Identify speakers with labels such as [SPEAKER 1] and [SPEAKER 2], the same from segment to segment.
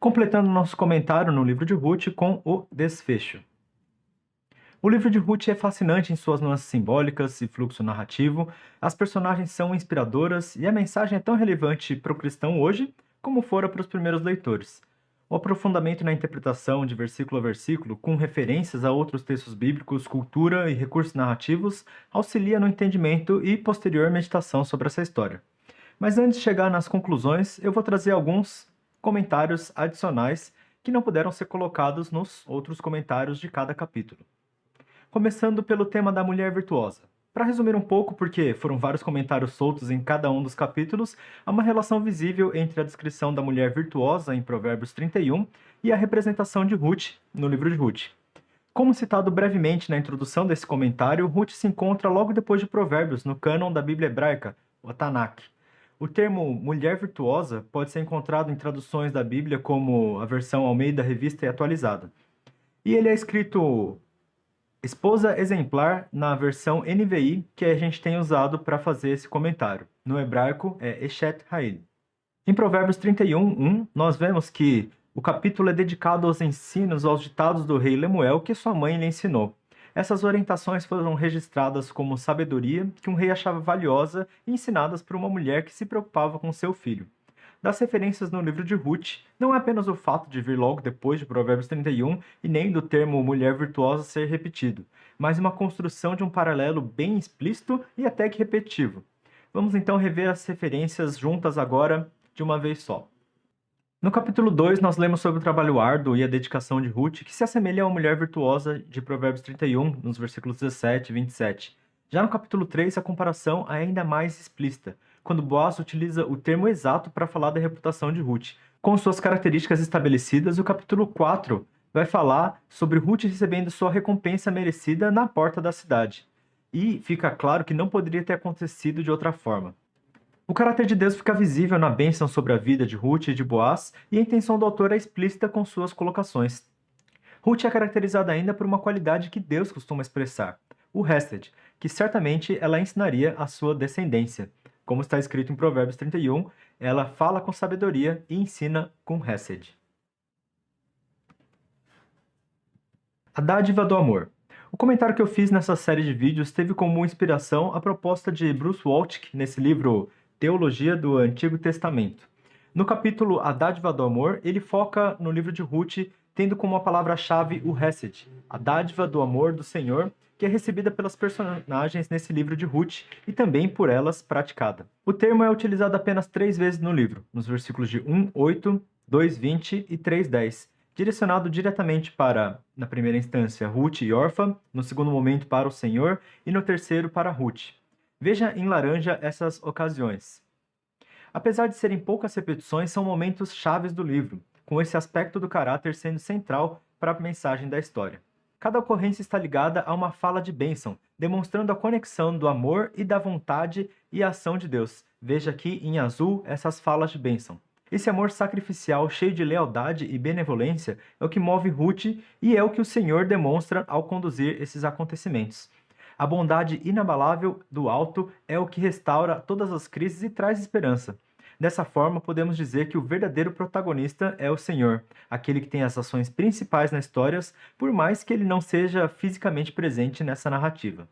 [SPEAKER 1] Completando nosso comentário no livro de Ruth com o desfecho. O livro de Ruth é fascinante em suas nuances simbólicas e fluxo narrativo, as personagens são inspiradoras e a mensagem é tão relevante para o cristão hoje como fora para os primeiros leitores. O aprofundamento na interpretação de versículo a versículo, com referências a outros textos bíblicos, cultura e recursos narrativos, auxilia no entendimento e posterior meditação sobre essa história. Mas antes de chegar nas conclusões, eu vou trazer alguns comentários adicionais que não puderam ser colocados nos outros comentários de cada capítulo. Começando pelo tema da mulher virtuosa. Para resumir um pouco, porque foram vários comentários soltos em cada um dos capítulos, há uma relação visível entre a descrição da mulher virtuosa em Provérbios 31 e a representação de Ruth no livro de Ruth. Como citado brevemente na introdução desse comentário, Ruth se encontra logo depois de Provérbios no cânon da Bíblia hebraica, o Tanakh. O termo mulher virtuosa pode ser encontrado em traduções da Bíblia como a versão Almeida Revista e Atualizada. E ele é escrito esposa exemplar na versão NVI que a gente tem usado para fazer esse comentário. No hebraico é Eshet Ha'il. Em Provérbios 31:1, nós vemos que o capítulo é dedicado aos ensinos, aos ditados do rei Lemuel que sua mãe lhe ensinou. Essas orientações foram registradas como sabedoria que um rei achava valiosa e ensinadas por uma mulher que se preocupava com seu filho. Das referências no livro de Ruth, não é apenas o fato de vir logo depois de Provérbios 31 e nem do termo mulher virtuosa ser repetido, mas uma construção de um paralelo bem explícito e até que repetitivo. Vamos então rever as referências juntas agora de uma vez só. No capítulo 2, nós lemos sobre o trabalho árduo e a dedicação de Ruth, que se assemelha a uma mulher virtuosa de Provérbios 31, nos versículos 17 e 27. Já no capítulo 3, a comparação é ainda mais explícita, quando Boaz utiliza o termo exato para falar da reputação de Ruth. Com suas características estabelecidas, o capítulo 4 vai falar sobre Ruth recebendo sua recompensa merecida na porta da cidade. E fica claro que não poderia ter acontecido de outra forma. O caráter de Deus fica visível na bênção sobre a vida de Ruth e de Boaz, e a intenção do autor é explícita com suas colocações. Ruth é caracterizada ainda por uma qualidade que Deus costuma expressar, o Hesed, que certamente ela ensinaria à sua descendência. Como está escrito em Provérbios 31, ela fala com sabedoria e ensina com Hesed. A dádiva do amor. O comentário que eu fiz nessa série de vídeos teve como inspiração a proposta de Bruce Waltke nesse livro Teologia do Antigo Testamento. No capítulo A Dádiva do Amor, ele foca no livro de Ruth, tendo como a palavra-chave o Hesed, a dádiva do amor do Senhor, que é recebida pelas personagens nesse livro de Ruth e também por elas praticada. O termo é utilizado apenas 3 vezes no livro, nos versículos de 1:8, 2:20 e 3:10, direcionado diretamente para, na primeira instância, Ruth e Orfa, no segundo momento para o Senhor e no terceiro para Ruth. Veja em laranja essas ocasiões. Apesar de serem poucas repetições, são momentos chaves do livro, com esse aspecto do caráter sendo central para a mensagem da história. Cada ocorrência está ligada a uma fala de bênção, demonstrando a conexão do amor e da vontade e a ação de Deus. Veja aqui em azul essas falas de bênção. Esse amor sacrificial, cheio de lealdade e benevolência, é o que move Ruth e é o que o Senhor demonstra ao conduzir esses acontecimentos. A bondade inabalável do alto é o que restaura todas as crises e traz esperança. Dessa forma, podemos dizer que o verdadeiro protagonista é o Senhor, aquele que tem as ações principais nas histórias, por mais que ele não seja fisicamente presente nessa narrativa.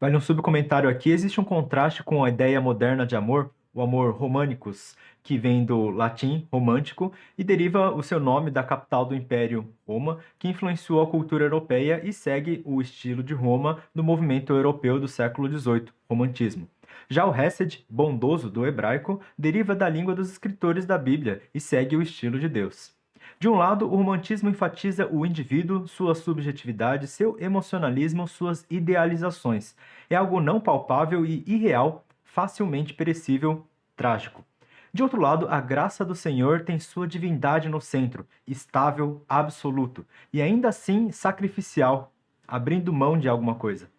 [SPEAKER 1] Vale um subcomentário aqui, existe um contraste com a ideia moderna de amor, o amor romanicus, que vem do latim romântico e deriva o seu nome da capital do Império, Roma, que influenciou a cultura europeia e segue o estilo de Roma no movimento europeu do século XVIII, romantismo. Já o Hesed, bondoso do hebraico, deriva da língua dos escritores da Bíblia e segue o estilo de Deus. De um lado, o romantismo enfatiza o indivíduo, sua subjetividade, seu emocionalismo, suas idealizações. É algo não palpável e irreal, facilmente perecível, trágico. De outro lado, a graça do Senhor tem sua divindade no centro, estável, absoluto, e ainda assim sacrificial, abrindo mão de alguma coisa.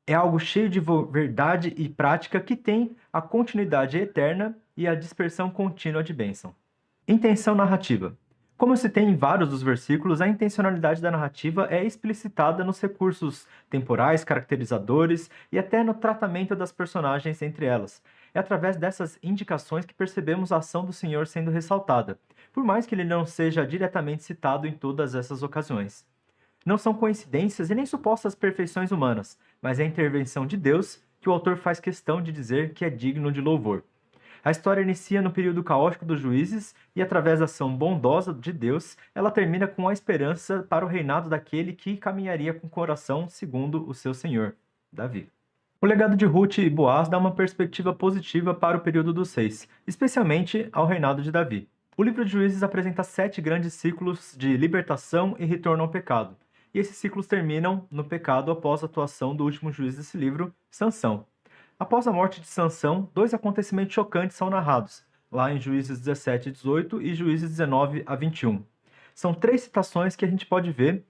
[SPEAKER 1] É algo cheio de verdade e prática que tem a continuidade eterna e a dispersão contínua de bênção. Intenção narrativa. Como se tem em vários dos versículos, a intencionalidade da narrativa é explicitada nos recursos temporais, caracterizadores e até no tratamento das personagens entre elas. É através dessas indicações que percebemos a ação do Senhor sendo ressaltada. por mais que ele não seja diretamente citado em todas essas ocasiões. Não são coincidências e nem supostas perfeições humanas, mas é a intervenção de Deus que o autor faz questão de dizer que é digno de louvor. A história inicia no período caótico dos juízes e, através da ação bondosa de Deus, ela termina com a esperança para o reinado daquele que caminharia com o coração segundo o seu senhor, Davi. O legado de Ruth e Boaz dá uma perspectiva positiva para o período dos reis, especialmente ao reinado de Davi. O livro de Juízes apresenta 7 grandes ciclos de libertação e retorno ao pecado, e esses ciclos terminam no pecado após a atuação do último juiz desse livro, Sansão. Após a morte de Sansão, 2 acontecimentos chocantes são narrados, lá em Juízes 17 e 18 e Juízes 19 a 21. São 3 citações que a gente pode ver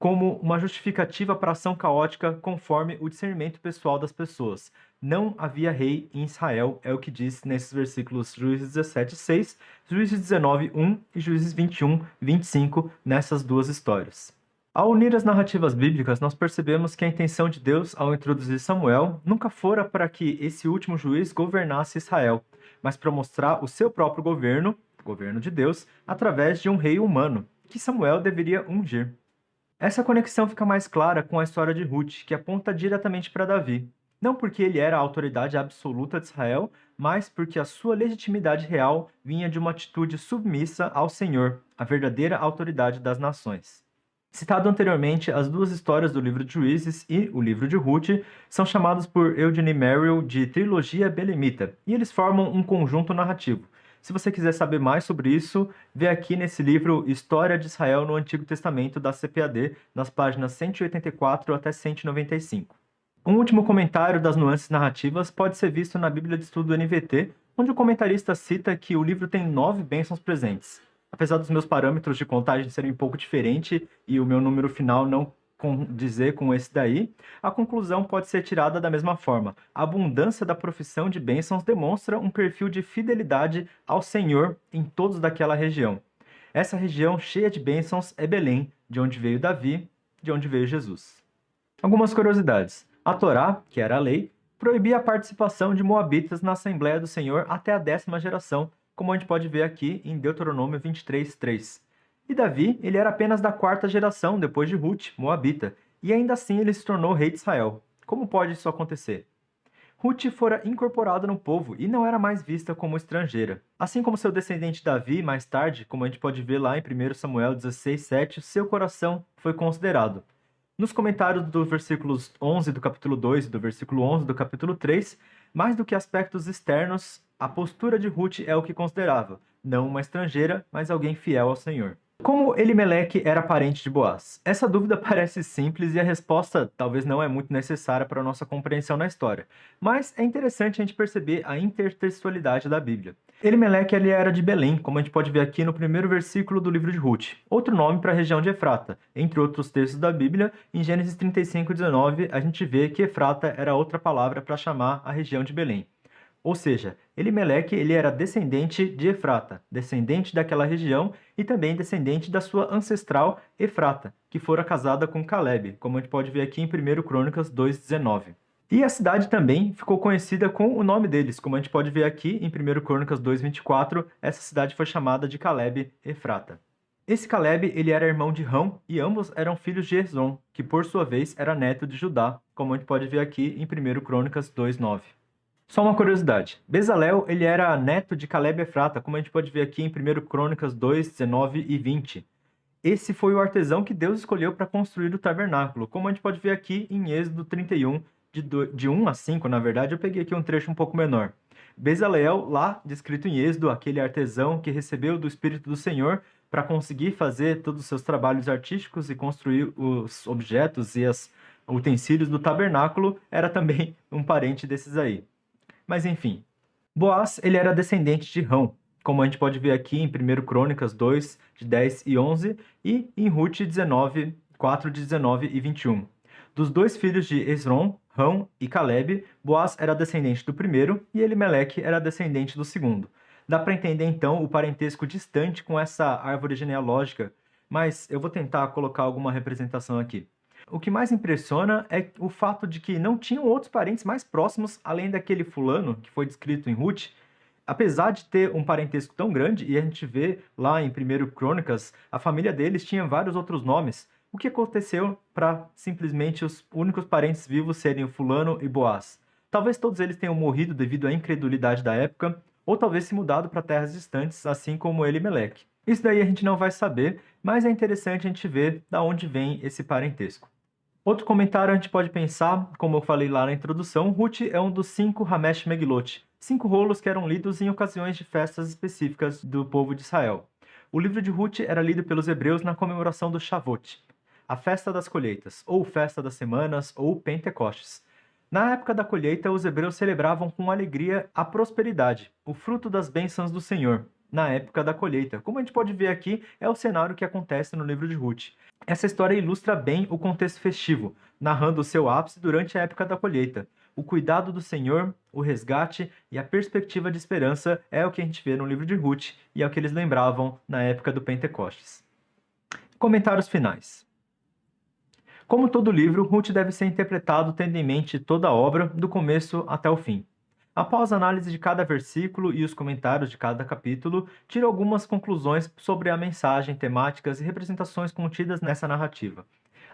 [SPEAKER 1] como uma justificativa para a ação caótica conforme o discernimento pessoal das pessoas. Não havia rei em Israel, é o que diz nesses versículos Juízes 17, 6, Juízes 19, 1 e Juízes 21, 25, nessas 2 histórias. Ao unir as narrativas bíblicas, nós percebemos que a intenção de Deus ao introduzir Samuel nunca fora para que esse último juiz governasse Israel, mas para mostrar o seu próprio governo, o governo de Deus, através de um rei humano, que Samuel deveria ungir. Essa conexão fica mais clara com a história de Ruth, que aponta diretamente para Davi. Não porque ele era a autoridade absoluta de Israel, mas porque a sua legitimidade real vinha de uma atitude submissa ao Senhor, a verdadeira autoridade das nações. Citado anteriormente, as 2 histórias do livro de Juízes e o livro de Ruth são chamados por Eugene Merrill de trilogia belemita, e eles formam um conjunto narrativo. Se você quiser saber mais sobre isso, vê aqui nesse livro História de Israel no Antigo Testamento da CPAD, nas páginas 184 até 195. Um último comentário das nuances narrativas pode ser visto na Bíblia de Estudo do NVT, onde o comentarista cita que o livro tem 9 bênçãos presentes. Apesar dos meus parâmetros de contagem serem um pouco diferentes e o meu número final não condizer com esse daí, a conclusão pode ser tirada da mesma forma. A abundância da profissão de bênçãos demonstra um perfil de fidelidade ao Senhor em todos daquela região. Essa região cheia de bênçãos é Belém, de onde veio Davi, de onde veio Jesus. Algumas curiosidades. A Torá, que era a lei, proibia a participação de moabitas na Assembleia do Senhor até a 10ª geração, como a gente pode ver aqui em Deuteronômio 23, 3. E Davi, ele era apenas da 4ª geração, depois de Ruth, moabita, e ainda assim ele se tornou rei de Israel. Como pode isso acontecer? Ruth fora incorporada no povo e não era mais vista como estrangeira. Assim como seu descendente Davi, mais tarde, como a gente pode ver lá em 1 Samuel 16, 7, seu coração foi considerado. Nos comentários dos versículos 11 do capítulo 2 e do versículo 11 do capítulo 3, mais do que aspectos externos, a postura de Ruth é o que considerava, não uma estrangeira, mas alguém fiel ao Senhor. Como Elimeleque era parente de Boaz? Essa dúvida parece simples e a resposta talvez não é muito necessária para a nossa compreensão na história, mas é interessante a gente perceber a intertextualidade da Bíblia. Elimeleque ele era de Belém, como a gente pode ver aqui no primeiro versículo do livro de Ruth, outro nome para a região de Efrata. Entre outros textos da Bíblia, em Gênesis 35, 19, a gente vê que Efrata era outra palavra para chamar a região de Belém. Ou seja, Elimeleque ele era descendente de Efrata, descendente daquela região e também descendente da sua ancestral Efrata, que fora casada com Calebe, como a gente pode ver aqui em 1 Crônicas 2,19. E a cidade também ficou conhecida com o nome deles, como a gente pode ver aqui em 1 Crônicas 2,24, essa cidade foi chamada de Calebe Efrata. Esse Calebe ele era irmão de Rão e ambos eram filhos de Hezron, que por sua vez era neto de Judá, como a gente pode ver aqui em 1 Crônicas 2,9. Só uma curiosidade, Bezalel ele era neto de Calebe Efrata, como a gente pode ver aqui em 1 Crônicas 2, 19 e 20. Esse foi o artesão que Deus escolheu para construir o tabernáculo, como a gente pode ver aqui em Êxodo 31, de 1 a 5, na verdade, eu peguei aqui um trecho um pouco menor. Bezalel, lá descrito em Êxodo, aquele artesão que recebeu do Espírito do Senhor para conseguir fazer todos os seus trabalhos artísticos e construir os objetos e os utensílios do tabernáculo, era também um parente desses aí. Mas enfim, Boaz ele era descendente de Rão, como a gente pode ver aqui em 1 Crônicas 2, de 10 e 11, e em Ruth 19, 4, de 19 e 21. Dos 2 filhos de Hezron, Rão e Calebe, Boaz era descendente do primeiro e Elimeleque era descendente do segundo. Dá para entender então o parentesco distante com essa árvore genealógica, mas eu vou tentar colocar alguma representação aqui. O que mais impressiona é o fato de que não tinham outros parentes mais próximos, além daquele fulano que foi descrito em Ruth, Apesar de ter um parentesco tão grande, e a gente vê lá em 1 Crônicas, a família deles tinha vários outros nomes. O que aconteceu para simplesmente os únicos parentes vivos serem o Fulano e Boaz? Talvez todos eles tenham morrido devido à incredulidade da época, ou talvez se mudado para terras distantes, assim como Elimeleque. Isso daí a gente não vai saber, mas é interessante a gente ver da onde vem esse parentesco. Outro comentário a gente pode pensar, como eu falei lá na introdução, Ruth é um dos 5 Hamesh Megilot, 5 rolos que eram lidos em ocasiões de festas específicas do povo de Israel. O livro de Ruth era lido pelos hebreus na comemoração do Shavuot, a festa das colheitas, ou festa das semanas, ou Pentecostes. Na época da colheita, os hebreus celebravam com alegria a prosperidade, o fruto das bênçãos do Senhor, na época da colheita. Como a gente pode ver aqui, é o cenário que acontece no livro de Ruth. Essa história ilustra bem o contexto festivo, narrando o seu ápice durante a época da colheita. O cuidado do Senhor, o resgate e a perspectiva de esperança é o que a gente vê no livro de Ruth e é o que eles lembravam na época do Pentecostes. Comentários finais. Como todo livro, Ruth deve ser interpretado tendo em mente toda a obra, do começo até o fim. Após a análise de cada versículo e os comentários de cada capítulo, tiro algumas conclusões sobre a mensagem, temáticas e representações contidas nessa narrativa.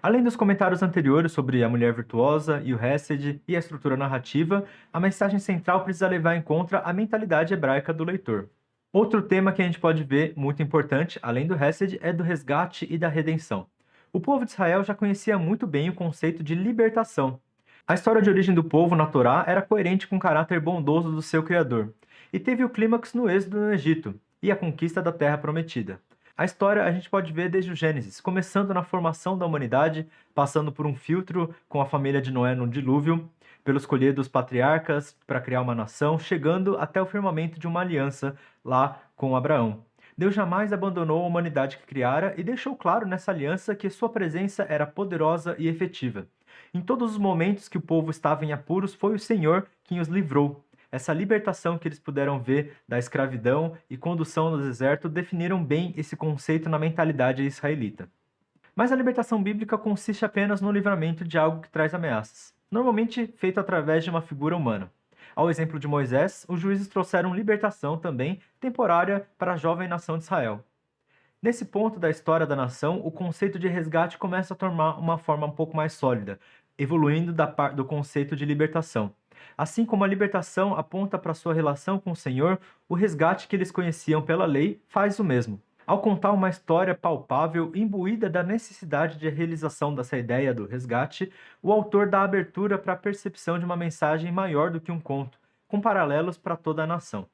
[SPEAKER 1] Além dos comentários anteriores sobre a mulher virtuosa e o Hesed e a estrutura narrativa, a mensagem central precisa levar em conta a mentalidade hebraica do leitor. Outro tema que a gente pode ver, muito importante, além do Hesed, é do resgate e da redenção. O povo de Israel já conhecia muito bem o conceito de libertação. A história de origem do povo na Torá era coerente com o caráter bondoso do seu Criador, e teve o clímax no êxodo no Egito e a conquista da Terra Prometida. A história a gente pode ver desde o Gênesis, começando na formação da humanidade, passando por um filtro com a família de Noé no dilúvio, pelos escolhidos patriarcas para criar uma nação, chegando até o firmamento de uma aliança lá com Abraão. Deus jamais abandonou a humanidade que criara e deixou claro nessa aliança que sua presença era poderosa e efetiva. Em todos os momentos que o povo estava em apuros, foi o Senhor quem os livrou. Essa libertação que eles puderam ver da escravidão e condução no deserto definiram bem esse conceito na mentalidade israelita. Mas a libertação bíblica consiste apenas no livramento de algo que traz ameaças, normalmente feito através de uma figura humana. Ao exemplo de Moisés, os juízes trouxeram libertação também temporária para a jovem nação de Israel. Nesse ponto da história da nação, o conceito de resgate começa a tomar uma forma um pouco mais sólida, evoluindo do conceito de libertação. Assim como a libertação aponta para sua relação com o Senhor, o resgate que eles conheciam pela lei faz o mesmo. Ao contar uma história palpável, imbuída da necessidade de realização dessa ideia do resgate, o autor dá abertura para a percepção de uma mensagem maior do que um conto, com paralelos para toda a nação.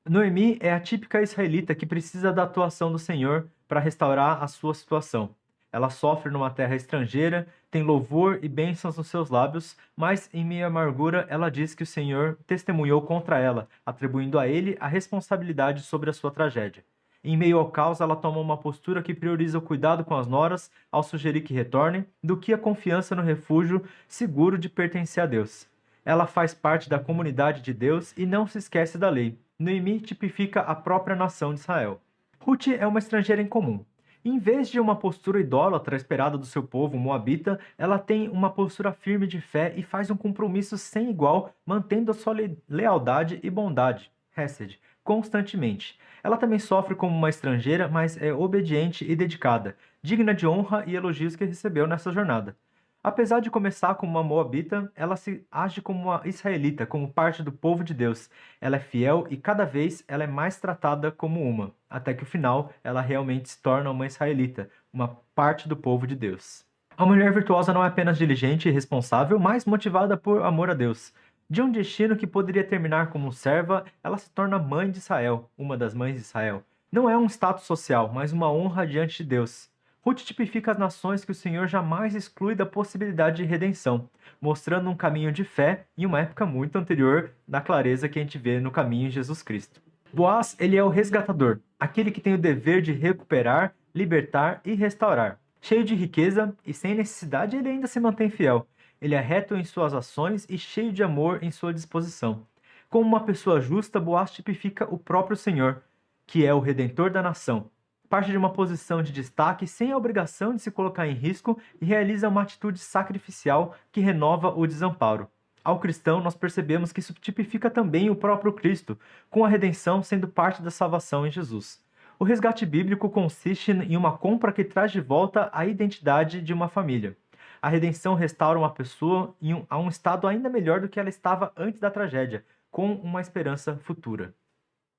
[SPEAKER 1] Noemi é a típica israelita que precisa da atuação do Senhor para restaurar a sua situação. Ela sofre numa terra estrangeira, tem louvor e bênçãos nos seus lábios, mas em meio à amargura ela diz que o Senhor testemunhou contra ela, atribuindo a ele a responsabilidade sobre a sua tragédia. Em meio ao caos, ela toma uma postura que prioriza o cuidado com as noras, ao sugerir que retornem, do que a confiança no refúgio seguro de pertencer a Deus. Ela faz parte da comunidade de Deus e não se esquece da lei. Noemi tipifica a própria nação de Israel. Ruth é uma estrangeira incomum. Em vez de uma postura idólatra esperada do seu povo moabita, ela tem uma postura firme de fé e faz um compromisso sem igual, mantendo a sua lealdade e bondade, Hesed, constantemente. Ela também sofre como uma estrangeira, mas é obediente e dedicada, digna de honra e elogios que recebeu nessa jornada. Apesar de começar como uma moabita, ela se age como uma israelita, como parte do povo de Deus. Ela é fiel e cada vez ela é mais tratada como uma, até que no final ela realmente se torna uma israelita, uma parte do povo de Deus. A mulher virtuosa não é apenas diligente e responsável, mas motivada por amor a Deus. De um destino que poderia terminar como serva, ela se torna mãe de Israel, uma das mães de Israel. Não é um status social, mas uma honra diante de Deus. Ruth tipifica as nações que o Senhor jamais exclui da possibilidade de redenção, mostrando um caminho de fé em uma época muito anterior da clareza que a gente vê no caminho de Jesus Cristo. Boaz, ele é o resgatador, aquele que tem o dever de recuperar, libertar e restaurar. Cheio de riqueza e sem necessidade, ele ainda se mantém fiel. Ele é reto em suas ações e cheio de amor em sua disposição. Como uma pessoa justa, Boaz tipifica o próprio Senhor, que é o Redentor da nação. Parte de uma posição de destaque sem a obrigação de se colocar em risco e realiza uma atitude sacrificial que renova o desamparo. Ao cristão, nós percebemos que isso tipifica também o próprio Cristo, com a redenção sendo parte da salvação em Jesus. O resgate bíblico consiste em uma compra que traz de volta a identidade de uma família. A redenção restaura uma pessoa a um estado ainda melhor do que ela estava antes da tragédia, com uma esperança futura.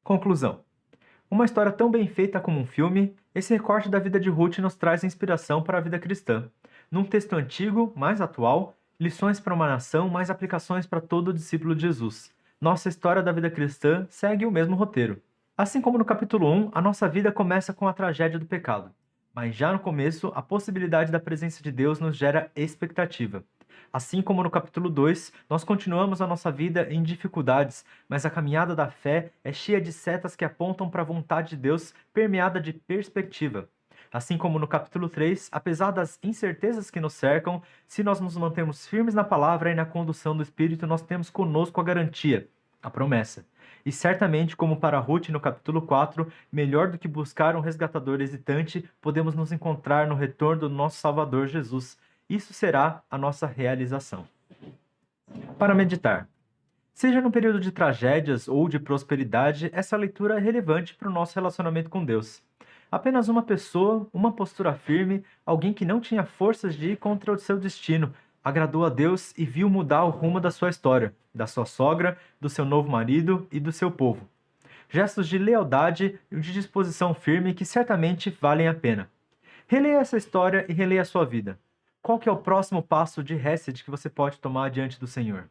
[SPEAKER 1] Conclusão. Uma história tão bem feita como um filme, esse recorte da vida de Ruth nos traz inspiração para a vida cristã. Num texto antigo, mais atual, lições para uma nação, mais aplicações para todo discípulo de Jesus. Nossa história da vida cristã segue o mesmo roteiro. Assim como no capítulo 1, a nossa vida começa com a tragédia do pecado. Mas já no começo, a possibilidade da presença de Deus nos gera expectativa. Assim como no capítulo 2, nós continuamos a nossa vida em dificuldades, mas a caminhada da fé é cheia de setas que apontam para a vontade de Deus, permeada de perspectiva. Assim como no capítulo 3, apesar das incertezas que nos cercam, se nós nos mantermos firmes na palavra e na condução do Espírito, nós temos conosco a garantia, a promessa. E certamente, como para Ruth no capítulo 4, melhor do que buscar um resgatador hesitante, podemos nos encontrar no retorno do nosso Salvador Jesus. Isso será a nossa realização. Para meditar. Seja no período de tragédias ou de prosperidade, essa leitura é relevante para o nosso relacionamento com Deus. Apenas uma pessoa, uma postura firme, alguém que não tinha forças de ir contra o seu destino, agradou a Deus e viu mudar o rumo da sua história, da sua sogra, do seu novo marido e do seu povo. Gestos de lealdade e de disposição firme que certamente valem a pena. Releia essa história e releia a sua vida. Qual que é o próximo passo de Hesed que você pode tomar diante do Senhor?